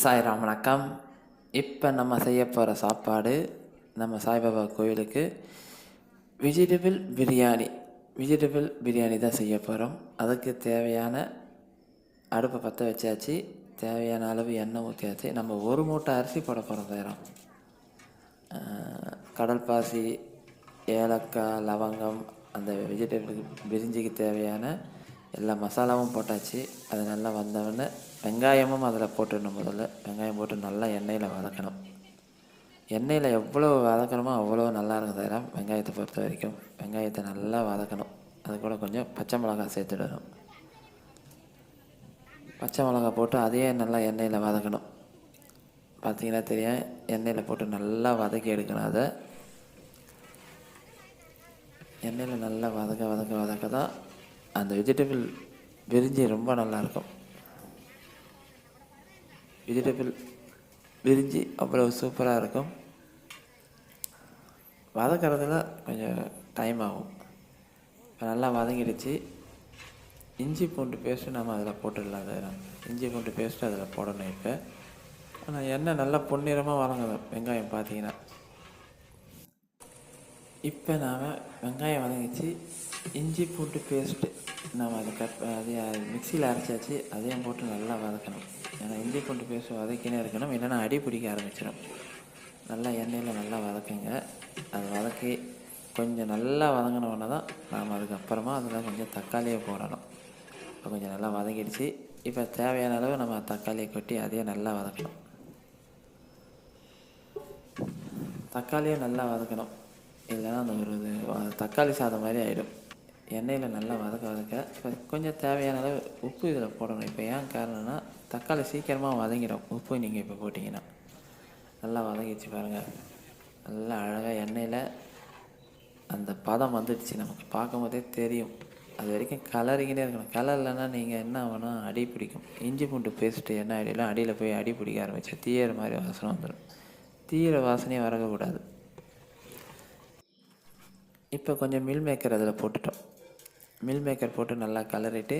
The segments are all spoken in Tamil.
சாய்ராம் வணக்கம். இப்போ நம்ம செய்ய போகிற சாப்பாடு நம்ம சாய்பாபா கோயிலுக்கு வெஜிடபிள் பிரியாணி தான் செய்ய போகிறோம். அதுக்கு தேவையான அடுப்பை பற்ற வச்சாச்சு, தேவையான அளவு எண்ணெய் ஊற்றியாச்சு. நம்ம ஒரு மூட்டை அரிசி போட போகிறோம். சாய்ராம் கடல் பாசி, ஏலக்காய், லவங்கம், அந்த வெஜிடபிளுக்கு பிரிஞ்சிக்கு தேவையான எல்லா மசாலாவும் போட்டாச்சு. அது நல்லா வந்தவுடனே வெங்காயமும் அதில் போட்டுடணும். முதல்ல வெங்காயம் போட்டு நல்லா எண்ணெயில் வதக்கணும். எண்ணெயில் எவ்வளோ வதக்கணுமோ அவ்வளோ நல்லா இருக்கும். சார் வெங்காயத்தை பொறுத்த வரைக்கும் வெங்காயத்தை நல்லா வதக்கணும். அது கூட கொஞ்சம் பச்சை மிளகாய் சேர்த்துடணும். பச்சை மிளகாய் போட்டு அதையே நல்லா எண்ணெயில் வதக்கணும். பார்த்திங்கன்னா தெரியும், எண்ணெயில் போட்டு நல்லா வதக்கி எடுக்கணும். அதை எண்ணெயில் நல்லா வதக்க தான் அந்த வெஜிடபிள் பிரிஞ்சி ரொம்ப நல்லாயிருக்கும். வெஜிடபிள் பிரிஞ்சி அவ்வளோ சூப்பராக இருக்கும். வதக்கிறதுல கொஞ்சம் டைம் ஆகும். இப்போ நல்லா வதங்கிடுச்சு. இஞ்சி பூண்டு பேஸ்ட்டு நம்ம அதில் போட்டுடலாம். சார் இஞ்சி பூண்டு பேஸ்ட்டு அதில் போடணும். இப்போ ஆனால் எண்ணெய் நல்லா பொன்னிறமாக வதங்கணும். வெங்காயம் பார்த்தீங்கன்னா இப்போ நாம் வெங்காயம் வதங்கிச்சு. இஞ்சி பூண்டு பேஸ்ட்டு நம்ம அதை மிக்சியில் அரைச்சாச்சு. அதையும் போட்டு நல்லா வதக்கணும். ஏன்னா இஞ்சி பூண்டு பேஸ்ட்டு வதக்கினே இருக்கணும், இல்லைன்னா அடி பிடிக்க ஆரம்பிச்சிடும். நல்லா எண்ணெயில் நல்லா வதக்குங்க. அது வதக்கி கொஞ்சம் நல்லா வதங்கினோடனே தான் நாம் அதுக்கப்புறமா அதில் கொஞ்சம் தக்காளியை போடணும். இப்போ கொஞ்சம் நல்லா வதங்கிடுச்சு. இப்போ தேவையான அளவு நம்ம தக்காளியை கொட்டி அதையே நல்லா வதக்கணும். தக்காளியை நல்லா வதக்கணும், இல்லைன்னா அந்த ஒரு தக்காளி சாதம் மாதிரி ஆகிடும். எண்ணெயில் நல்லா வதக்க கொஞ்சம் தேவையான அளவு உப்பு இதில் போடணும். இப்போ ஏன் காரணம்னா தக்காளி சீக்கிரமாக வதங்கிடும் உப்பு நீங்கள் இப்போ போட்டிங்கன்னா. நல்லா வதங்கிடுச்சு பாருங்கள். நல்லா அழகாக எண்ணெயில் அந்த பதம் வந்துடுச்சு. நமக்கு பார்க்கும் போதே தெரியும். அது வரைக்கும் கலரிக்கிட்டே இருக்கணும். கலர் இல்லைன்னா நீங்கள் என்ன ஆகணும், அடி பிடிக்கும். இஞ்சி பூண்டு பேஸ்ட்டு என்ன அடியெல்லாம் அடியில் போய் அடி பிடிக்க ஆரம்பிச்சு தீயிற மாதிரி வாசனை வந்துடும். தீயிற வாசனையே வரக்கூடாது. இப்போ கொஞ்சம் மில் மேக்கர் அதில் போட்டுட்டோம். மில் மேக்கர் போட்டு நல்லா கலரிட்டு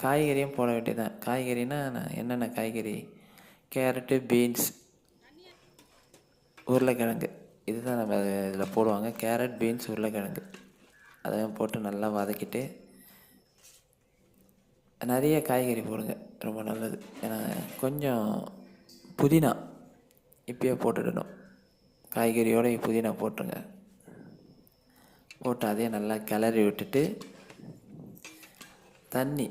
காய்கறியும் போட வேண்டியதான். காய்கறினா என்னென்ன காய்கறி? கேரட்டு, பீன்ஸ், உருளைக்கிழங்கு, இதுதான் நம்ம இதில் போடுவாங்க. கேரட், பீன்ஸ், உருளைக்கிழங்கு அதையும் போட்டு நல்லா வதக்கிட்டு நிறைய காய்கறி போடுங்க, ரொம்ப நல்லது. ஏன்னா கொஞ்சம் புதினா இப்போயே போட்டுடணும். காய்கறியோடு புதினா போட்டுருங்க. போட்டு அதையும் நல்லா கிளறி விட்டுட்டு தண்ணி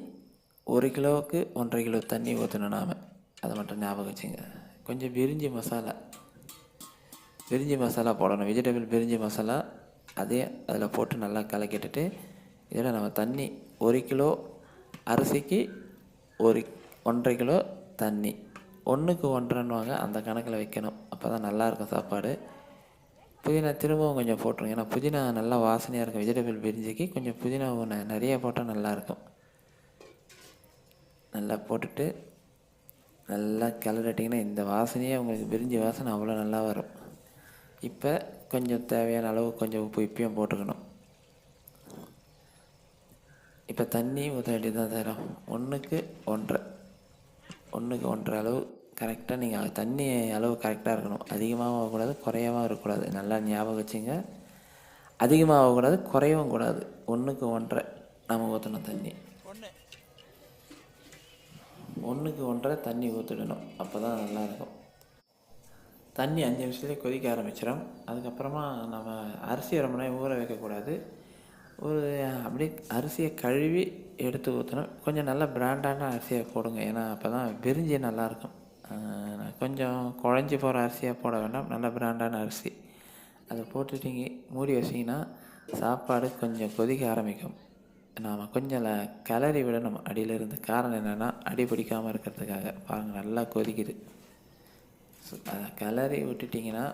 1 கிலோவுக்கு 1.5 கிலோ தண்ணி ஊற்றணும் நாம். அதை மட்டும் ஞாபகம் வச்சுங்க. கொஞ்சம் பிரிஞ்சி மசாலா போடணும். வெஜிடபிள் பிரிஞ்சி மசாலா அதையே அதில் போட்டு நல்லா கலக்கிட்டுட்டு இதில் நம்ம தண்ணி 1 கிலோ அரிசிக்கு 1.5 கிலோ தண்ணி, 1க்கு 1.5ன்னுவாங்க, அந்த கணக்கில் வைக்கணும். அப்போ தான் நல்லாயிருக்கும் சாப்பாடு. புதினா திரும்பவும் கொஞ்சம் போட்டுருங்க. ஏன்னா புதினா நல்லா வாசனையாக இருக்கும். வெஜிடபிள் பிரிஞ்சிக்கு கொஞ்சம் புதினா நிறைய போட்டால் நல்லாயிருக்கும். நல்லா போட்டுட்டு நல்லா கிளறிட்டிங்கன்னா இந்த வாசனையே உங்களுக்கு பிரிஞ்சி வாசனை அவ்வளோ நல்லா வரும். இப்போ கொஞ்சம் தேவையான அளவு கொஞ்சம் உப்பு இப்பயும் போட்டுக்கணும். இப்போ தண்ணி ஊற்ற வேண்டியது தான். தரோம் 1க்கு 1.5 அளவு கரெக்டாக. நீங்கள் தண்ணி அளவு கரெக்டாக இருக்கணும். அதிகமாகவும் ஆகக்கூடாது, குறையவும் இருக்கக்கூடாது. நல்லா ஞாபகம் வச்சுங்க. அதிகமாக ஆகக்கூடாது, குறையவும் கூடாது. 1க்கு 1.5 நம்ம ஊற்றணும் தண்ணி. 1க்கு 1.5 தண்ணி ஊற்றிடணும். அப்போ தான் நல்லாயிருக்கும். தண்ணி 5 நிமிஷத்துலேயே கொதிக்க ஆரம்பிச்சிடும். அதுக்கப்புறமா நம்ம அரிசியை ரொம்ப நேரம் ஊற வைக்கக்கூடாது. அப்படியே அரிசியை கழுவி எடுத்து ஊற்றணும். கொஞ்சம் நல்லா பிராண்டான அரிசியை போடுங்க. ஏன்னா அப்போ தான் பிரிஞ்சி நல்லாயிருக்கும். கொஞ்சம் குழஞ்சி போகிற அரிசியாக போட வேண்டாம், நல்ல பிராண்டான அரிசி. அதை போட்டுட்டிங்க மூடி வச்சிங்கன்னா சாப்பாடு கொஞ்சம் கொதிக்க ஆரம்பிக்கும். நாம் கொஞ்சம் கிளறி விடணும் அடியிலிருந்து. காரணம் என்னென்னா அடி பிடிக்காமல் இருக்கிறதுக்காக. பாருங்கள் நல்லா கொதிக்குது. அதை கிளறி விட்டுட்டிங்கன்னா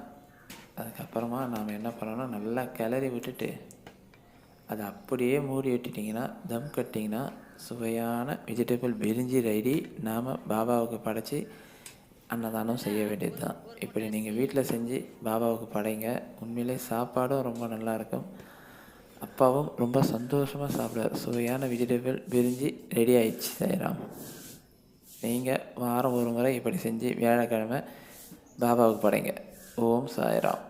அதுக்கப்புறமா நாம் என்ன பண்ணணும், நல்லா கிளறி விட்டுட்டு அதை அப்படியே மூடி விட்டுட்டிங்கன்னா தம் கட்டிங்கன்னா சுவையான வெஜிடபிள் பிரிஞ்சி ரெடி. நாம் பாபாவுக்கு படைச்சி அன்னதானம் செய்ய வேண்டியது தான். இப்படி நீங்கள் வீட்டில் செஞ்சு பாபாவுக்கு படைங்க. உண்மையிலே சாப்பாடும் ரொம்ப நல்லாயிருக்கும். அப்பாவும் ரொம்ப சந்தோஷமாக சாப்பிடுவார். சுவையான வெஜிடபிள் பிரிஞ்சி ரெடி ஆயிடுச்சு. சாய்ராம். நீங்கள் வாரம் ஒரு முறை இப்படி செஞ்சு வியாழக்கிழமை பாபாவுக்கு படைங்க. ஓம் சாய்ராம்.